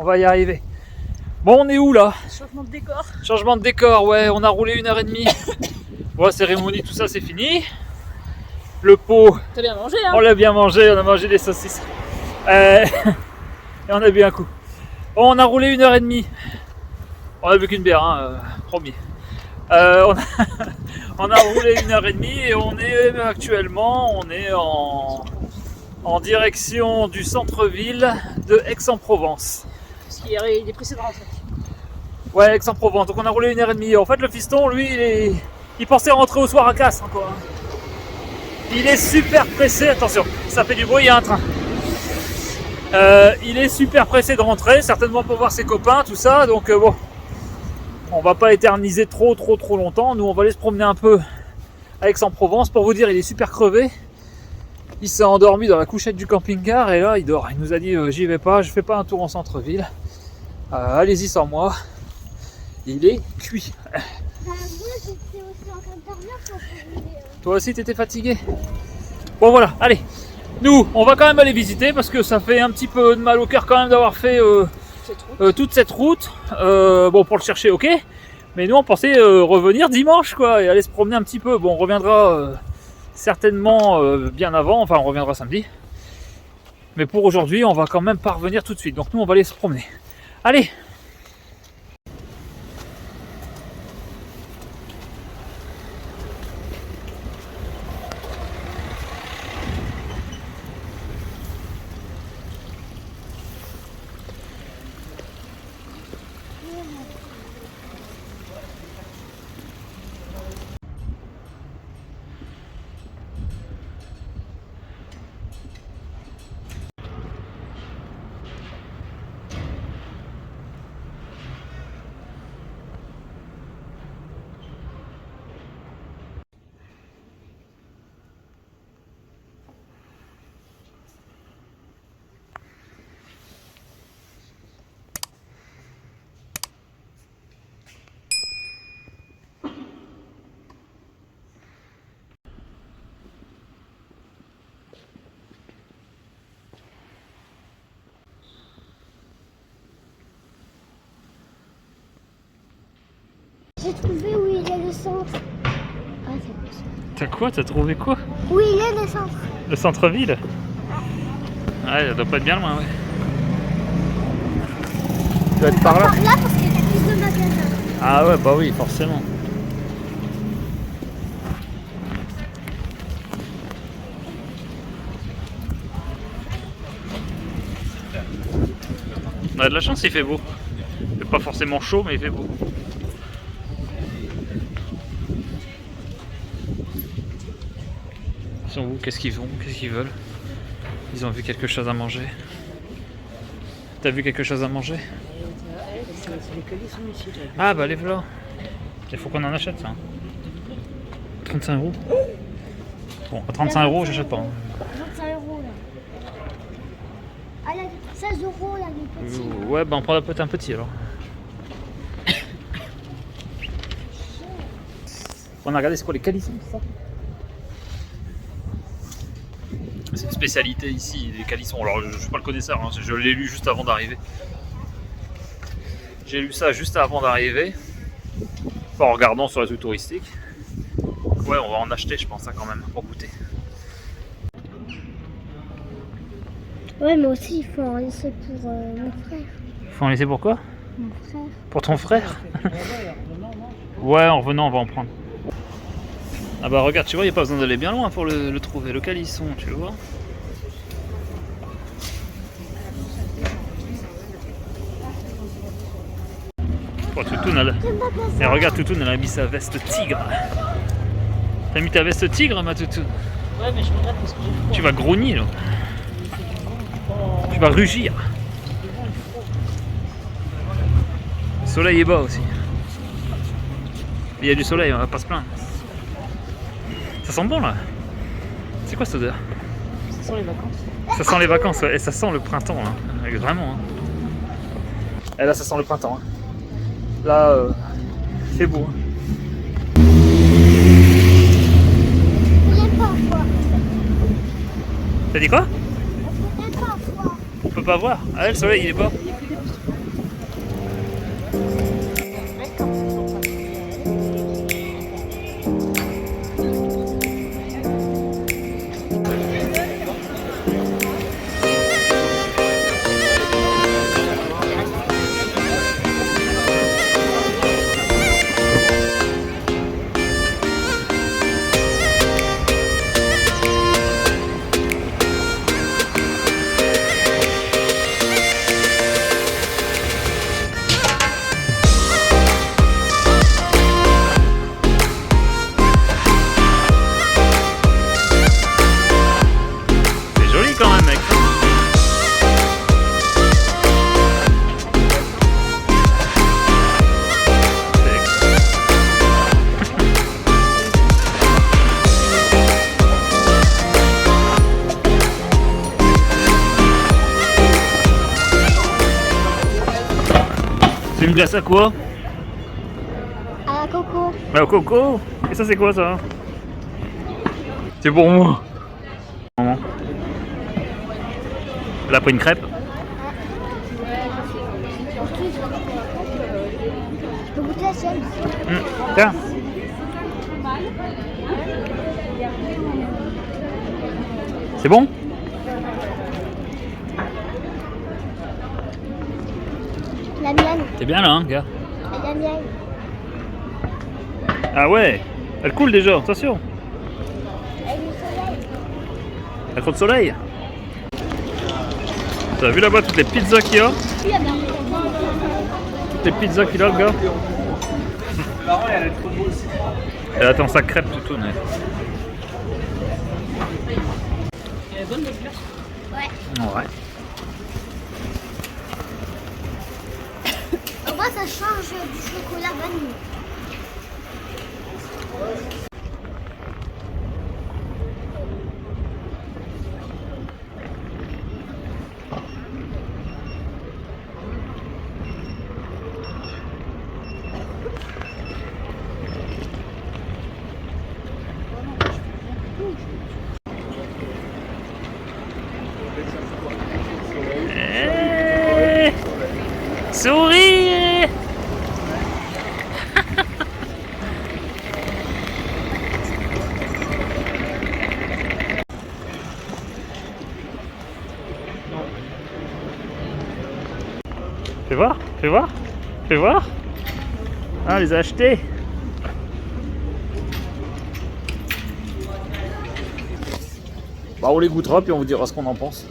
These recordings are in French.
on va y arriver. Bon, on est où là? Changement de décor. Changement de décor, ouais, on a roulé 1h30. Bon, cérémonie, tout ça, c'est fini. Le pot, T'as bien mangé, hein? on l'a bien mangé, on a mangé des saucisses. Et on a bu un coup. Bon, on a roulé 1h30. On a bu qu'une bière, hein, promis. On a roulé 1h30 et on est actuellement en direction du centre-ville de Aix-en-Provence. Parce qu'il y a des précédents en fait. Ouais, Aix-en-Provence. Donc on a roulé 1h30. En fait, le fiston, lui, il pensait rentrer au soir à Castres encore. Il est super pressé. Attention, ça fait du bruit, il y a un train. Il est super pressé de rentrer, certainement pour voir ses copains, tout ça. Donc bon, on va pas éterniser trop longtemps. Nous, on va aller se promener un peu à Aix-en-Provence. Pour vous dire, il est super crevé. Il s'est endormi dans la couchette du camping-car et là, il dort. Il nous a dit, j'y vais pas, je fais pas un tour en centre-ville. Allez-y sans moi. Il est cuit. Moi, j'étais aussi en train de dormir quand je voulais, Toi aussi, t'étais fatigué? Bon, voilà, allez. Nous, on va quand même aller visiter parce que ça fait un petit peu de mal au cœur quand même d'avoir fait toute cette route. Bon, pour le chercher, ok. Mais nous, on pensait revenir dimanche, quoi, et aller se promener un petit peu. Bon, on reviendra certainement bien avant. Enfin, on reviendra samedi. Mais pour aujourd'hui, on va quand même pas revenir tout de suite. Donc nous, on va aller se promener. Allez! J'ai trouvé où il est le centre. Ah, c'est bon ça. T'as quoi? T'as trouvé quoi? Où il est le centre? Le centre-ville? Ouais, ça doit pas être bien loin, ouais. Tu dois être par là? Par là parce qu'il y a plus de magasins. Ah ouais, bah oui, forcément. On a de la chance, il fait beau. C'est pas forcément chaud, mais il fait beau. Ils sont où? Qu'est-ce qu'ils font? Qu'est-ce qu'ils veulent? Ils ont vu quelque chose à manger. T'as vu quelque chose à manger? C'est les calissons ici. Ah bah les voilà. Il faut qu'on en achète ça. 35 €. Bon, à 35 €, j'achète pas. 25 € là. Ah, il y a 16 € là, les petits. Ouais, bah on prend peut-être un petit alors. On a regardé c'est quoi les calissons, c'est ça? C'est une spécialité ici, les calissons. Alors je suis pas le connaisseur, hein, je l'ai lu juste avant d'arriver. J'ai lu ça juste avant d'arriver. Enfin, en regardant sur les trucs touristiques. Ouais, on va en acheter je pense hein, quand même, pour goûter. Ouais, mais aussi il faut en laisser pour mon frère. Faut en laisser pour quoi? Mon frère. Pour ton frère? Ouais, en revenant on va en prendre. Ah bah regarde, tu vois, il n'y a pas besoin d'aller bien loin pour le trouver, le calisson, tu vois. Oh, Toutoune, elle... Et regarde, Toutoune, elle a mis sa veste tigre. T'as mis ta veste tigre, ma Toutoune? Ouais, mais je regrette parce que j'ai froid. Tu vas grogner, là. Tu vas rugir. Le soleil est bas aussi. Il y a du soleil, on va pas se plaindre. Ça sent bon, là. C'est quoi cette odeur? Ça sent les vacances. Ça sent les vacances, ouais. Et ça sent le printemps, hein. Vraiment. Hein. Et là, ça sent le printemps. Hein. Là, c'est beau. Hein. Il est pas froid. T'as dit quoi? Il est pas froid. On peut pas voir. Ah, le soleil, il est pas. C'est joli quand même, mec. C'est une glace à quoi? À la coco. Bah, au coco. Et ça c'est quoi ça? C'est pour moi. Maman. Elle a pris une crêpe. Je peux goûter la sienne. Tiens. C'est bon? La mienne. T'es bien là, hein, gars? La mienne. Ah ouais. Elle coule déjà, attention. Et du soleil. Il y a trop de soleil. T'as vu là-bas toutes les pizzas qu'il y a? Puis la mienne. Toutes les pizzas qu'il a, le gars. Elle attend sa crêpe tout tourne. Elle est bonne les glaces. Ouais. Ouais. Au moins, ça change du chocolat vanille. Souris. Fais voir, fais voir, fais voir. Ah, on les a achetés. Bah, on les goûtera puis on vous dira ce qu'on en pense.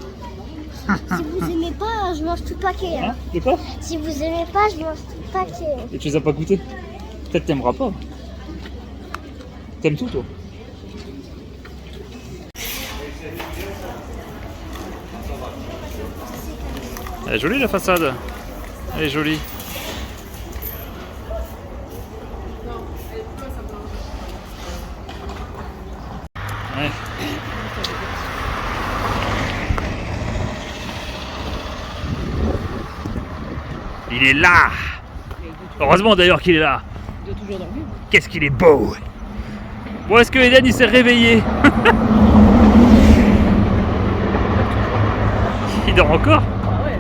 Si vous aimez pas, je mange tout le paquet. Hein. De quoi? Si vous aimez pas, je mange tout le paquet. Et tu les as pas goûtés? Peut-être t'aimeras pas. T'aimes tout toi? Elle est jolie la façade. Elle est jolie. Ouais. Il est là. Heureusement d'ailleurs qu'il est là. Il doit toujours dormir. Qu'est-ce qu'il est beau. Bon, est-ce que Eden il s'est réveillé? Il dort encore? Ah ouais,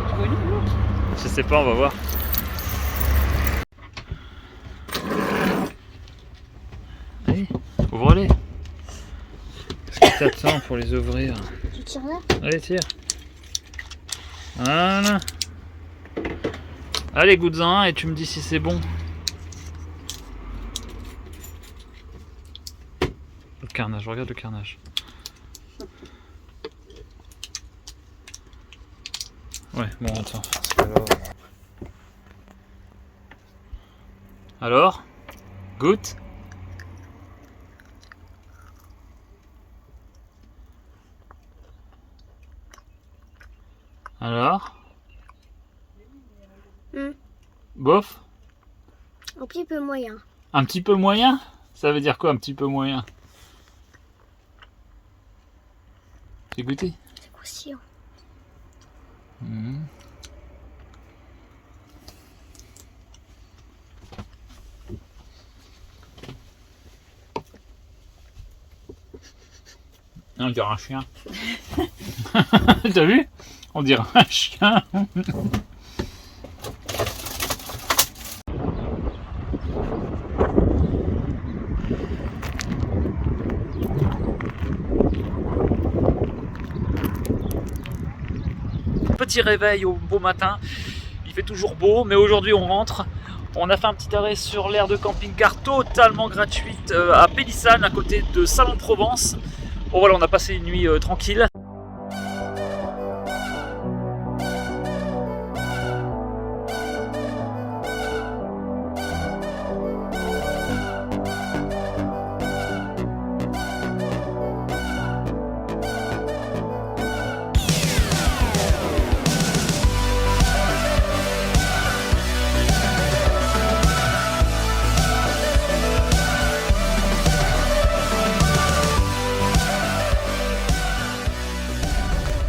tu vois une ou l'autre? Je sais pas, on va voir. Allez, ouvre-les. Qu'est-ce que t'attends pour les ouvrir? Tu tires là? Allez, tire. Voilà. Allez, goûte-en un et tu me dis si c'est bon. Le carnage, regarde le carnage. Ouais, bon, attends. Alors, goûte. Alors, bof. Un petit peu moyen. Un petit peu moyen? Ça veut dire quoi, un petit peu moyen? J'ai goûté. C'est croustillant. On dirait un chien. T'as vu? On dirait un chien. petit réveil au beau matin. Il fait toujours beau, mais aujourd'hui on rentre. On a fait un petit arrêt sur l'aire de camping-car totalement gratuite à Pélissane, à côté de Salon-de-Provence. Bon voilà, on a passé une nuit tranquille.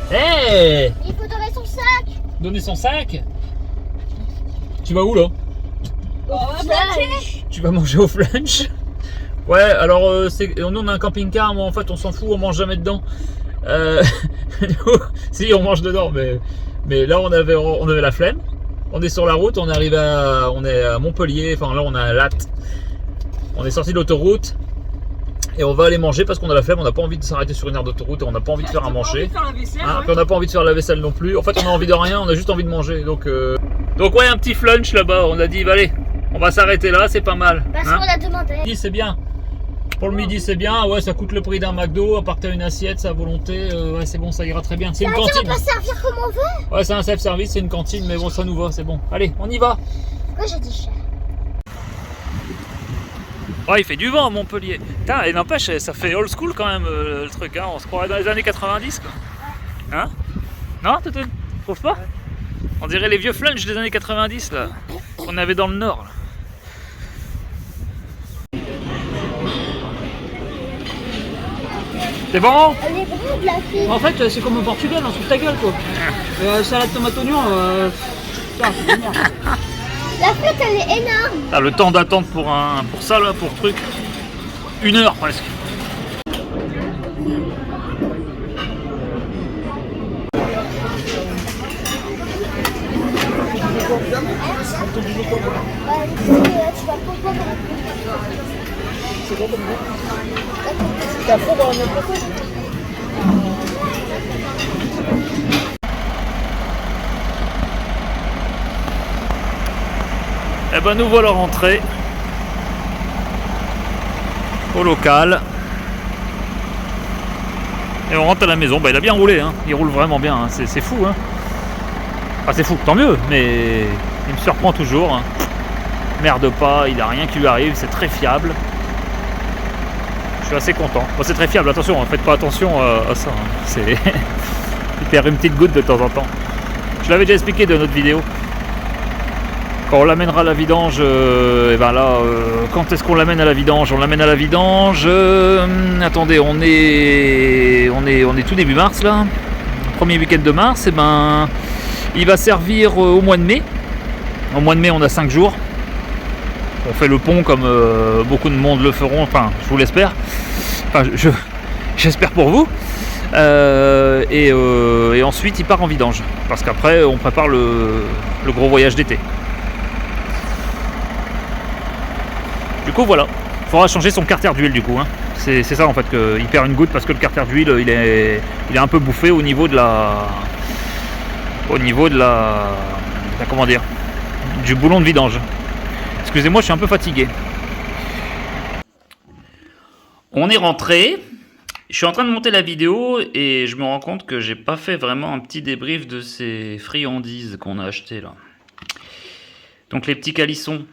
Hey, Il faut donner son sac. donner son sac. Tu vas où là? Tu vas manger au flunch? Ouais, alors nous on a un camping-car, mais en fait on s'en fout, on mange jamais dedans. Si, on mange dedans, mais là on avait la flemme. On est sur la route, on est à Montpellier, enfin là on est à Latte. On est sorti de l'autoroute et on va aller manger parce qu'on a la flemme, on n'a pas envie de s'arrêter sur une aire d'autoroute et on n'a pas envie de faire à manger. Hein, puis on n'a pas envie de faire la vaisselle non plus. En fait, on a envie de rien, on a juste envie de manger. Donc ouais, un petit flunch là-bas. On a dit, bah, allez, on va s'arrêter là, c'est pas mal. Parce Hein, qu'on a demandé. midi, c'est bien. Pour le midi, c'est bien. Ouais, ça coûte le prix d'un McDo. À part que t'as une assiette, c'est à volonté. Ouais, c'est bon, ça ira très bien. C'est une On cantine. peut servir comme on veut. Ouais, c'est un self-service, c'est une cantine, mais bon, ça nous va, c'est bon. Allez, on y va. Pourquoi j'ai dit cher? Ouais, il fait du vent à Montpellier. Putain, et n'empêche, ça fait old school quand même le truc, hein. On se croirait dans les années 90, quoi. Hein? Non, tu trouves pas? On dirait les vieux flunch des années 90, là, qu'on avait dans le nord. Là. C'est bon? Elle est brune, la fille. En fait, c'est comme au Portugal, on se fout de ta gueule, quoi. Salade tomate oignon, putain, c'est génial. La flotte, elle est énorme. Ah, le temps d'attente pour ça, là, pour truc. 1 heure presque. Tu vas pourquoi C'est quoi comme ça? T'as froid dans le poisson? Eh ben nous voilà rentrés au local et on rentre à la maison. Bah, il a bien roulé, hein. Il roule vraiment bien, hein. C'est fou, hein. Enfin c'est fou, tant mieux, mais il me surprend toujours, hein. Merde pas, il a rien qui lui arrive, c'est très fiable. Je suis assez content. Bon, c'est très fiable, attention, faites pas attention à ça, hein. C'est il perd une petite goutte de temps en temps. Je l'avais déjà expliqué dans notre vidéo. Quand on l'amènera à la vidange, et ben là, quand est-ce qu'on l'amène à la vidange? On l'amène à la vidange. Attendez, on est tout début mars là, premier week-end de mars. Et ben, il va servir au mois de mai. Au mois de mai, on a 5 jours. On fait le pont comme beaucoup de monde le feront. Enfin, je vous l'espère. Enfin, j'espère pour vous. Et ensuite, il part en vidange parce qu'après, on prépare le gros voyage d'été. Du coup voilà, il faudra changer son carter d'huile du coup, hein. C'est ça en fait, qu'il perd une goutte parce que le carter d'huile il est un peu bouffé au niveau de la comment dire, du boulon de vidange. Excusez-moi, je suis un peu fatigué. On est rentré, je suis en train de monter la vidéo et je me rends compte que j'ai pas fait vraiment un petit débrief de ces friandises qu'on a achetées là. Donc les petits calissons.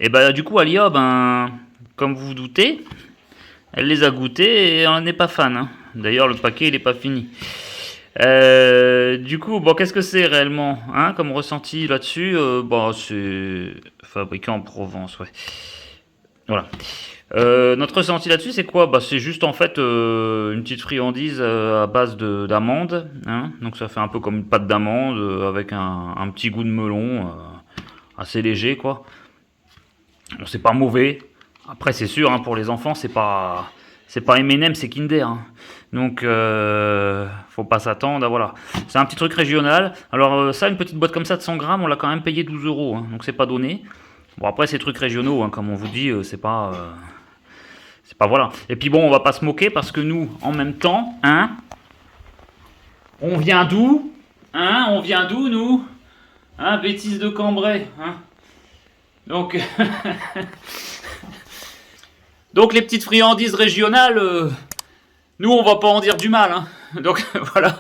Et bah du coup Alia, ben, comme vous vous doutez, elle les a goûtés et elle n'est pas fan, hein. D'ailleurs le paquet il n'est pas fini. Du coup, bon, qu'est-ce que c'est réellement, hein, comme ressenti là-dessus? Bon, c'est fabriqué en Provence, ouais. Voilà. Notre ressenti là-dessus, c'est quoi? Bah, c'est juste en fait une petite friandise à base d'amandes, hein. Donc ça fait un peu comme une pâte d'amande avec un petit goût de melon, assez léger, quoi. Bon, c'est pas mauvais. Après, c'est sûr, hein, pour les enfants, c'est pas M&M, c'est Kinder, hein. Donc, faut pas s'attendre. Voilà. C'est un petit truc régional. Alors, ça, une petite boîte comme ça de 100 grammes, on l'a quand même payé 12 €. Hein, donc, c'est pas donné. Bon, après, ces trucs régionaux, hein, comme on vous dit, c'est pas voilà. Et puis, bon, on va pas se moquer parce que nous, en même temps, hein, on vient d'où? Hein, on vient d'où, nous? Hein, bêtise de Cambrai, hein? Donc... Donc les petites friandises régionales, nous on va pas en dire du mal, hein. Donc voilà.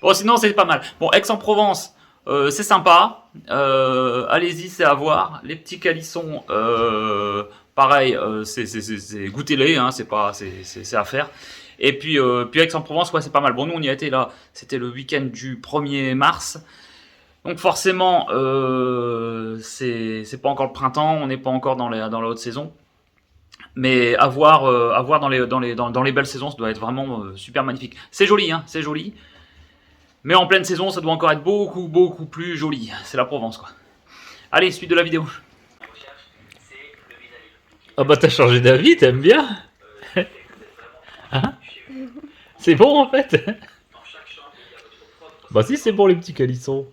Bon sinon c'est pas mal. Bon, Aix-en-Provence, c'est sympa. Allez-y, c'est à voir. Les petits calissons, pareil, c'est goûtez-les, hein, c'est à faire. Et puis Aix-en-Provence, ouais, c'est pas mal. Bon, nous on y a été là, c'était le week-end du 1er mars. Donc forcément, c'est pas encore le printemps, on n'est pas encore dans la haute saison. Mais à voir dans les belles saisons, ça doit être vraiment super magnifique. C'est joli, hein, c'est joli. Mais en pleine saison, ça doit encore être beaucoup plus joli. C'est la Provence, quoi. Allez, suite de la vidéo. Ah bah t'as changé d'avis, t'aimes bien? Hein? C'est bon en fait? Bah si, c'est bon les petits calissons.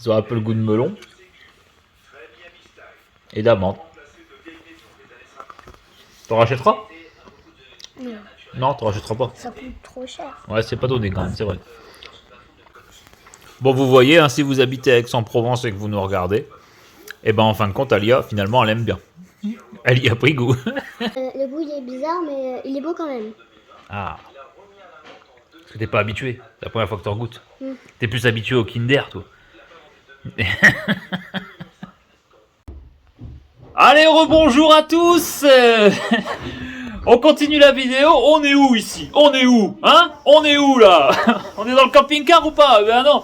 Ils ont un peu le goût de melon et d'amande. T'en rachèteras? Non, Non, t'en rachèteras pas. ça coûte trop cher. Ouais, c'est pas donné quand même, c'est vrai. Bon, vous voyez, hein, si vous habitez à Aix-en-Provence et que vous nous regardez, et ben en fin de compte, Alia, finalement, elle aime bien. Elle y a pris goût. Le goût il est bizarre, mais il est beau quand même. Ah. Parce que t'es pas habitué. C'est la première fois que t'en goûtes. T'es plus habitué au Kinder, toi. Allez, rebonjour à tous. On continue la vidéo. On est où ici? On est où? Hein? On est où là? On est dans le camping-car ou pas? Ben non.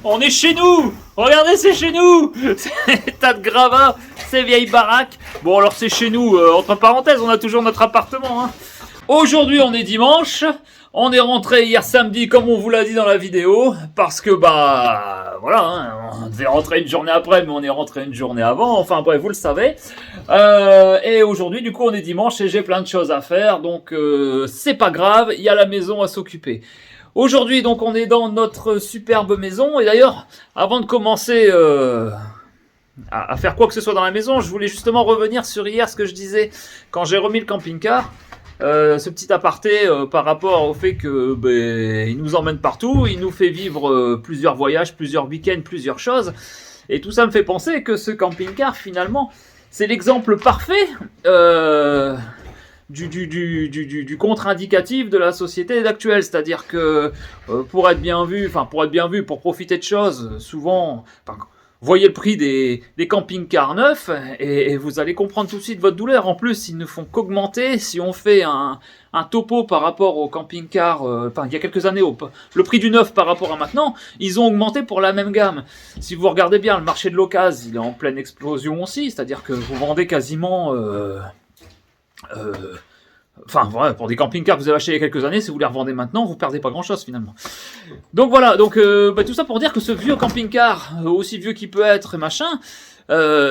On est chez nous. Regardez, c'est chez nous. C'est tas de gravats, ces vieilles baraques. Bon, alors c'est chez nous. Entre parenthèses, on a toujours notre appartement. Hein. Aujourd'hui, on est dimanche. On est rentré hier samedi, comme on vous l'a dit dans la vidéo, parce que bah voilà, hein, on devait rentrer une journée après, mais on est rentré une journée avant. Enfin bref, vous le savez. Et aujourd'hui, du coup, on est dimanche et j'ai plein de choses à faire, donc c'est pas grave. Il y a la maison à s'occuper. Aujourd'hui, donc, on est dans notre superbe maison. Et d'ailleurs, avant de commencer à faire quoi que ce soit dans la maison, je voulais justement revenir sur hier ce que je disais quand j'ai remis le camping-car. Ce petit aparté par rapport au fait que il nous emmène partout, il nous fait vivre plusieurs voyages, plusieurs week-ends, plusieurs choses. Et tout ça me fait penser que ce camping-car, finalement, c'est l'exemple parfait du contre-indicatif de la société actuelle, c'est-à-dire que pour être bien vu, pour profiter de choses, souvent, voyez le prix des camping-cars neufs et vous allez comprendre tout de suite votre douleur. En plus, ils ne font qu'augmenter. Si on fait un topo par rapport au camping-car, il y a quelques années, le prix du neuf par rapport à maintenant, ils ont augmenté pour la même gamme. Si vous regardez bien, le marché de l'occasion, il est en pleine explosion aussi, c'est-à-dire que vous vendez quasiment... voilà, pour des camping-cars que vous avez achetés il y a quelques années, si vous les revendez maintenant, vous perdez pas grand-chose finalement. Donc voilà, donc tout ça pour dire que ce vieux camping-car, aussi vieux qu'il peut être et machin,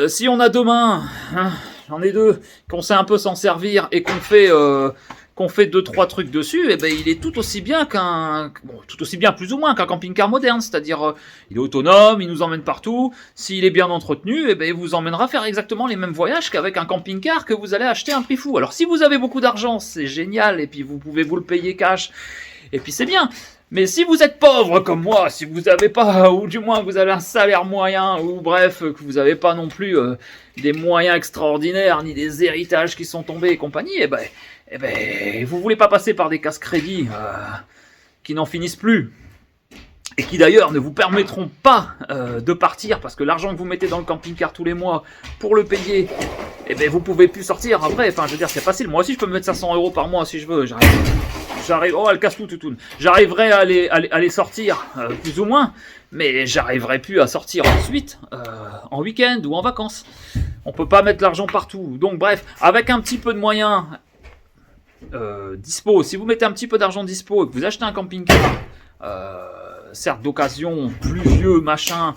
si on a deux mains, hein, j'en ai deux, qu'on sait un peu s'en servir et qu'on fait 2-3 trucs dessus, et il est tout aussi bien tout aussi bien plus ou moins qu'un camping-car moderne, c'est-à-dire il est autonome, il nous emmène partout, s'il est bien entretenu, il vous emmènera faire exactement les mêmes voyages qu'avec un camping-car que vous allez acheter à un prix fou. Alors si vous avez beaucoup d'argent, c'est génial, et puis vous pouvez vous le payer cash, et puis c'est bien. Mais si vous êtes pauvre comme moi, si vous n'avez pas, ou du moins vous avez un salaire moyen, ou bref, que vous n'avez pas non plus des moyens extraordinaires, ni des héritages qui sont tombés et compagnie, vous voulez pas passer par des casse-crédits qui n'en finissent plus, et qui d'ailleurs ne vous permettront pas de partir, parce que l'argent que vous mettez dans le camping-car tous les mois pour le payer, vous pouvez plus sortir après. Enfin, je veux dire, c'est facile. Moi aussi, je peux me mettre 500 € par mois si je veux. J'arrive. Oh, elle casse tout. J'arriverai à les sortir plus ou moins, mais j'arriverai plus à sortir ensuite en week-end ou en vacances. On peut pas mettre l'argent partout. Donc bref, avec un petit peu de moyens dispo, si vous mettez un petit peu d'argent dispo et que vous achetez un camping-car, certes d'occasion, plus vieux, machin,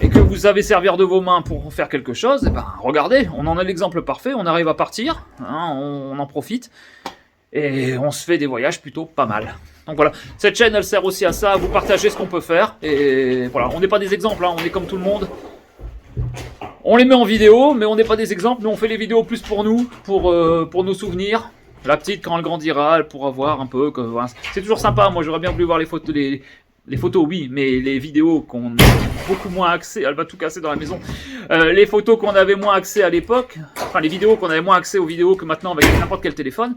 et que vous savez servir de vos mains pour faire quelque chose, regardez, on en a l'exemple parfait, on arrive à partir, hein, on en profite, et on se fait des voyages plutôt pas mal. Donc voilà, cette chaîne elle sert aussi à ça, à vous partager ce qu'on peut faire, et voilà, on n'est pas des exemples, hein, on est comme tout le monde. On les met en vidéo, mais on n'est pas des exemples, nous on fait les vidéos plus pour nous, pour nos souvenirs. La petite, quand elle grandira, elle pourra voir un peu. Voilà. C'est toujours sympa. Moi, j'aurais bien voulu voir les photos, les photos, oui, mais les vidéos qu'on a beaucoup moins accès. Elle va tout casser dans la maison. Les photos qu'on avait moins accès à l'époque, enfin les vidéos qu'on avait moins accès aux vidéos que maintenant avec n'importe quel téléphone.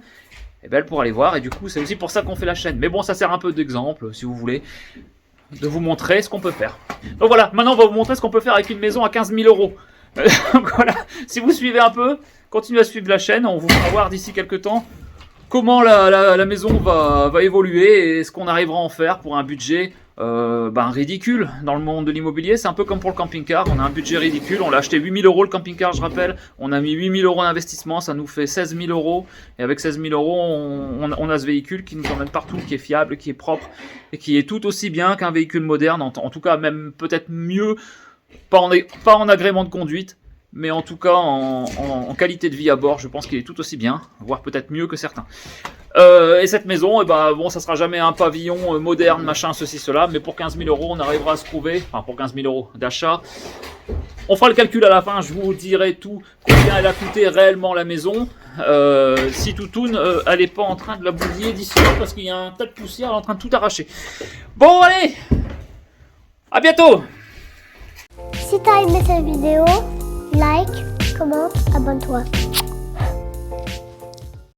Et ben elle pourra les voir. Et du coup, c'est aussi pour ça qu'on fait la chaîne. Mais bon, ça sert un peu d'exemple, si vous voulez, de vous montrer ce qu'on peut faire. Donc voilà. Maintenant, on va vous montrer ce qu'on peut faire avec une maison à 15 000 €. Donc voilà. Si vous suivez un peu. Continuez à suivre la chaîne, on vous fera voir d'ici quelques temps comment la maison va évoluer et ce qu'on arrivera à en faire pour un budget ridicule dans le monde de l'immobilier. C'est un peu comme pour le camping-car, on a un budget ridicule, on l'a acheté 8 000 € le camping-car, je rappelle, on a mis 8 000 € d'investissement, ça nous fait 16 000 €, et avec 16 000 €, on a ce véhicule qui nous emmène partout, qui est fiable, qui est propre, et qui est tout aussi bien qu'un véhicule moderne, en tout cas même peut-être mieux, pas en agrément de conduite, mais en tout cas en qualité de vie à bord, je pense qu'il est tout aussi bien, voire peut-être mieux que certains. Et cette maison, ça sera jamais un pavillon moderne, machin, ceci, cela, mais pour 15 000 €, on arrivera à se trouver, enfin pour 15 000 € d'achat. On fera le calcul à la fin, je vous dirai tout, combien elle a coûté réellement la maison. Si Toutoune, elle n'est pas en train de la bousiller d'ici, parce qu'il y a un tas de poussière, elle est en train de tout arracher. Bon, allez, à bientôt. Si t'as aimé cette vidéo, like, commente, abonne-toi.